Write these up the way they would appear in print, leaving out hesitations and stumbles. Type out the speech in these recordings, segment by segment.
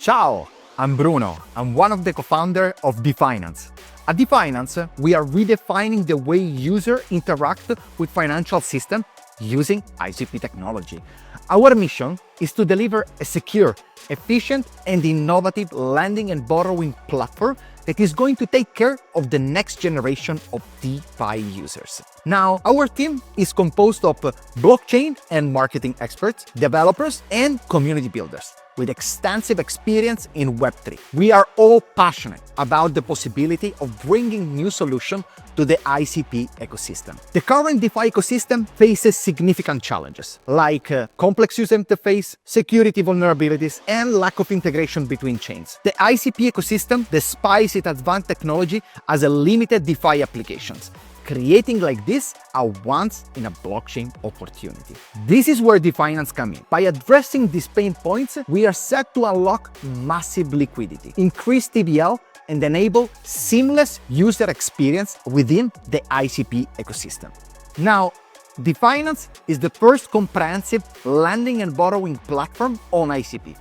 Ciao, I'm Bruno. I'm one of the co-founders of DeFinance. At DeFinance, we are redefining the way users interact with financial systems using ICP technology. Our mission is to deliver a secure, efficient, and innovative lending and borrowing platform that is going to take care of the next generation of DeFi users. Now, our team is composed of blockchain and marketing experts, developers, and community builders with extensive experience in Web3. We are all passionate about the possibility of bringing new solutions to the ICP ecosystem. The current DeFi ecosystem faces significant challenges, like complex user interface, security vulnerabilities, and lack of integration between chains. The ICP ecosystem, despite its advanced technology, has a limited DeFi applications, creating like this a once-in-a-blockchain opportunity. This is where DeFinance comes in. By addressing these pain points, we are set to unlock massive liquidity, increase TVL, and enable seamless user experience within the ICP ecosystem. Now, DeFinance is the first comprehensive lending and borrowing platform on ICP.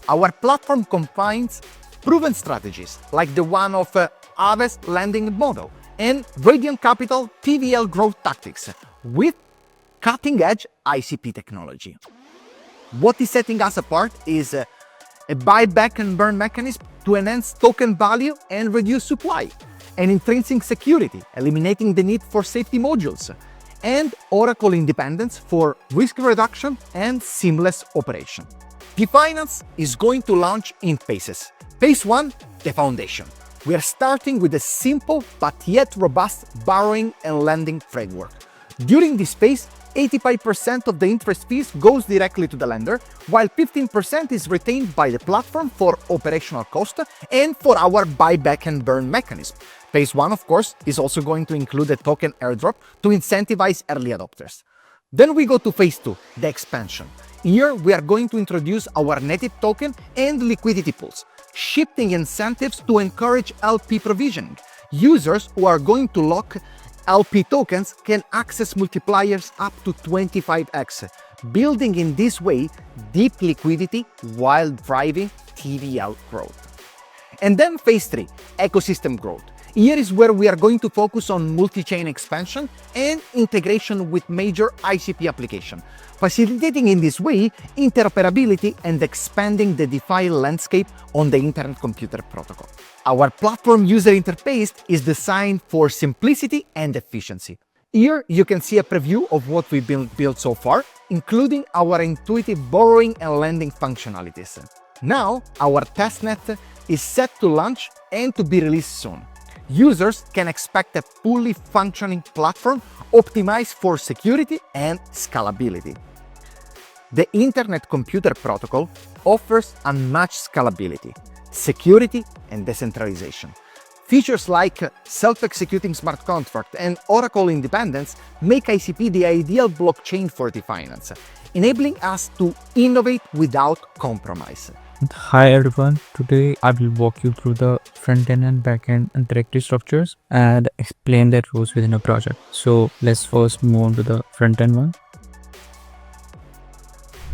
Our platform combines proven strategies like the one of Aves lending model and Radiant Capital TVL growth tactics with cutting-edge ICP technology. What is setting us apart is a buyback and burn mechanism to enhance token value and reduce supply, and intrinsic security, eliminating the need for safety modules, and Oracle independence for risk reduction and seamless operation. DeFinance is going to launch in phases. Phase 1, the foundation. We are starting with a simple but yet robust borrowing and lending framework. During this phase, 85% of the interest fees goes directly to the lender, while 15% is retained by the platform for operational cost and for our buyback and burn mechanism. Phase 1, of course, is also going to include a token airdrop to incentivize early adopters. Then we go to Phase 2, the expansion. Here, we are going to introduce our native token and liquidity pools, shifting incentives to encourage LP provisioning. Users who are going to lock LP tokens can access multipliers up to 25x, building in this way deep liquidity while driving TVL growth. And then Phase 3, ecosystem growth. Here is where we are going to focus on multi-chain expansion and integration with major ICP applications, facilitating in this way interoperability and expanding the DeFi landscape on the Internet Computer Protocol. Our platform user interface is designed for simplicity and efficiency. Here you can see a preview of what we've built so far, including our intuitive borrowing and lending functionalities. Now, our testnet is set to launch and to be released soon. Users can expect a fully functioning platform optimized for security and scalability. The Internet Computer Protocol offers unmatched scalability, security, and decentralization. Features like self-executing smart contract and Oracle independence make ICP the ideal blockchain for DeFinance, enabling us to innovate without compromise. Hi everyone, today I will walk you through the front-end and back-end and directory structures and explain their roles within a project. So let's first move on to the front-end one.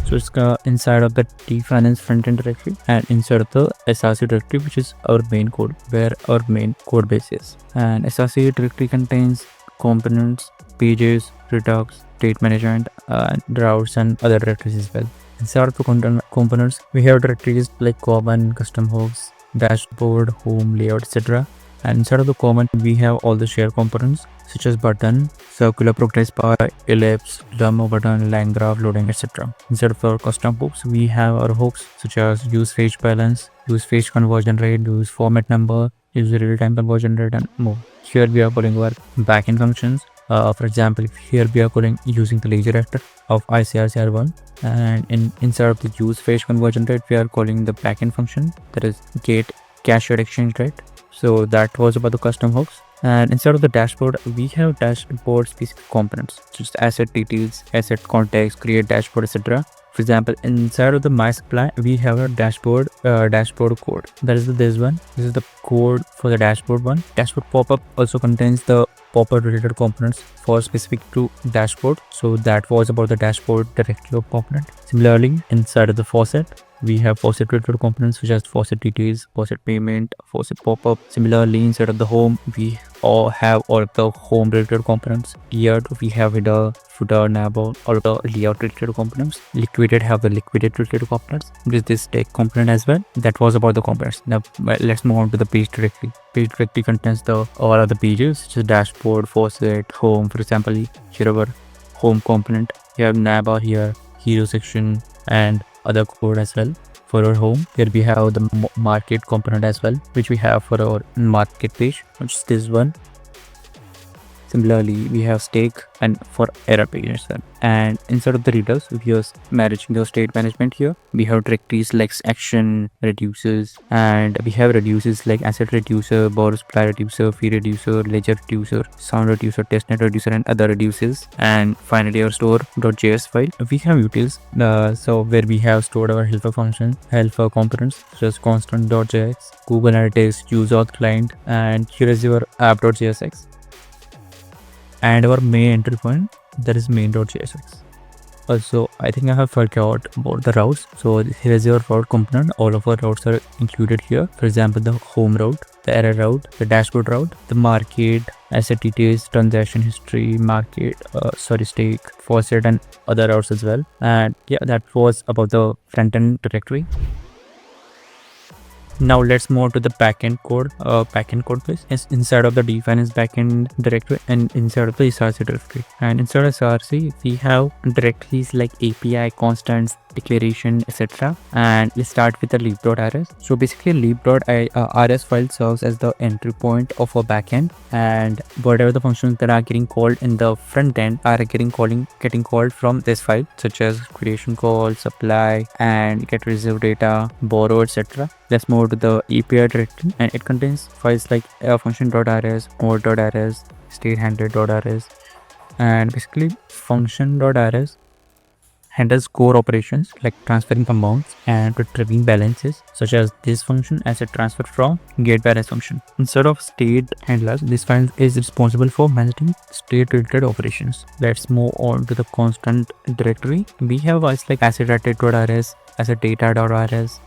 So it's inside of the DFinance front-end directory and inside of the SRC directory, which is our main code, where our main code base is. And SRC directory contains components, pages, redux, state management, and routes and other directories as well. Inside of the components, we have directories like common, custom hooks, dashboard, home, layout, etc. And inside of the common, we have all the share components such as button, circular progress bar, ellipse, demo button, line graph, loading, etc. Inside of our custom hooks, we have our hooks such as use page balance, use page conversion rate, use format number, use real-time conversion rate, and more. Here we are calling our backend functions. For example, here we are calling using the ledger actor of ICRCR1, and inside of the use page conversion rate, we are calling the backend function, that is get cache exchange rate. So that was about the custom hooks. And inside of the dashboard, we have dashboard specific components, just asset details, asset context, create dashboard, etc. For example, inside of the MySupply, we have a dashboard code. That is this one. This is the code for the dashboard one. Dashboard pop-up also contains the pop-up related components for specific to dashboard. So that was about the dashboard directory of component. Similarly, inside of the faucet, we have faucet related components such as faucet details, faucet payment, faucet pop-up. Similarly, inside of the home, we all have all of the home related components. Here we have header, footer, navbar, all of the layout related components. Liquidated have the liquidated related components. With this tech component as well. That was about the components. Now let's move on to the page directory. Page directory contains the all of the pages such as dashboard, faucet, home. For example, here our home component. You have navbar here, hero section, and other code as well. For our home, here we have the market component as well, which we have for our market page, which is this one. Similarly, we have stake and for error page as well. And inside of the readers, we are managing the state management here. We have directories like action reducers, and we have reducers like asset reducer, borrow supply reducer, fee reducer, ledger reducer, sound reducer, testnet reducer, and other reducers. And finally, our store.js file. We have utils, so where we have stored our helper function, helper components, such as constant.js, Google Analytics, use auth client, and here is your app.jsx. And our main entry point, that is main.jsx. Also, I think I have forgot about the routes. So here is your route component. All of our routes are included here. For example, the home route, the error route, the dashboard route, the market, asset details, transaction history, market, stake, faucet, and other routes as well. And yeah, that was about the front-end directory. Now let's move to the backend code base. It's inside of the DFinance backend directory and inside of the SRC directory. And inside of SRC, we have directories like API, constants, declaration, etc. And let's start with the leap.rs. So basically, leap.rs file serves as the entry point of a backend, and whatever the functions that are getting called in the front end are getting called from this file, such as creation call, supply, and get reserve data, borrow, etc. Let's move to the API directory, and it contains files like function.rs, mode.rs, statehandler.rs, and basically function.rs handles core operations like transferring amounts and retrieving balances, such as this function as a transfer from get balance function. Instead of state handlers, this file is responsible for managing state related operations. Let's move on to the constant directory. We have files like asset.rs, asset.data.rs,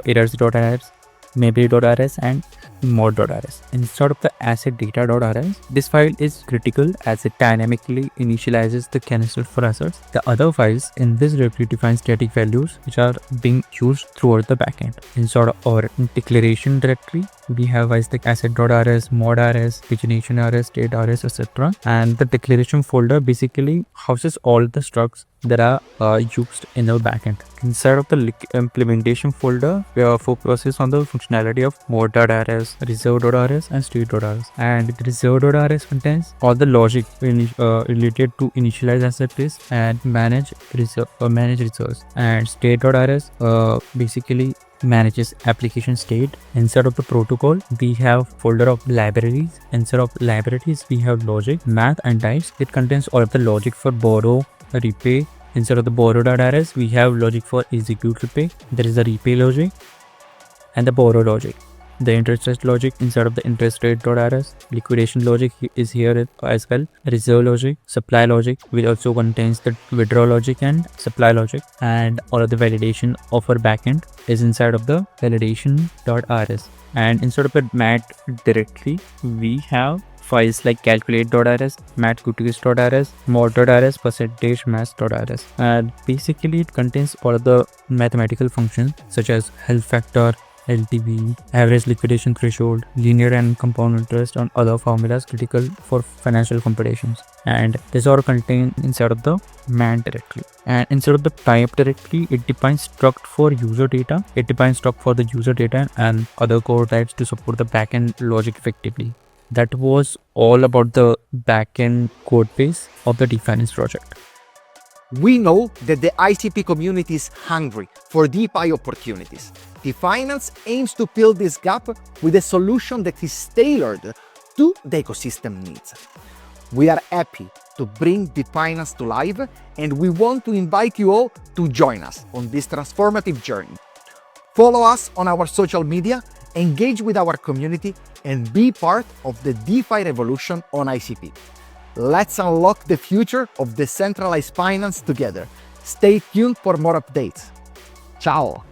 errors.rs, memory.rs, and mod.rs. Instead of the asset data.rs, this file is critical as it dynamically initializes the canister for assets. The other files in this directory define static values which are being used throughout the backend. Inside of our declaration directory, we have files like asset.rs, mod.rs, origination.rs, state.rs, etc. And the declaration folder basically houses all the structs that are used in our backend. Inside of the implementation folder, we are focuses on the functionality of mod.rs, reserve.rs, and state.rs. And the reserve.rs contains all the logic related to initialize asset list and manage reserves. And state.rs basically manages application state. Inside of the protocol, we have folder of libraries. Inside of libraries, we have logic, math, and types. It contains all of the logic for borrow, repay. Instead of the borrow.rs, we have logic for execute repay. There is the repay logic and the borrow logic. The interest rate logic inside of the interest rate.rs. Liquidation logic is here as well. Reserve logic, supply logic, which also contains the withdraw logic and supply logic. And all of the validation of our backend is inside of the validation.rs. And inside of the mat directory, we have files like calculate.rs, matcookies.rs, mod.rs, %mass.rs. And basically it contains all of the mathematical functions such as health factor, LTV, average liquidation threshold, linear and compound interest, and other formulas critical for financial computations. And these are contained inside of the man directory. And inside of the type directory, it defines struct for user data. It defines struct for the user data and other core types to support the backend logic effectively. That was all about the backend code base of the DeFinance project. We know that the ICP community is hungry for DeFi opportunities. DeFinance aims to fill this gap with a solution that is tailored to the ecosystem needs. We are happy to bring DeFinance to life, and we want to invite you all to join us on this transformative journey. Follow us on our social media, engage with our community, and be part of the DeFi revolution on ICP. Let's unlock the future of decentralized finance together. Stay tuned for more updates. Ciao!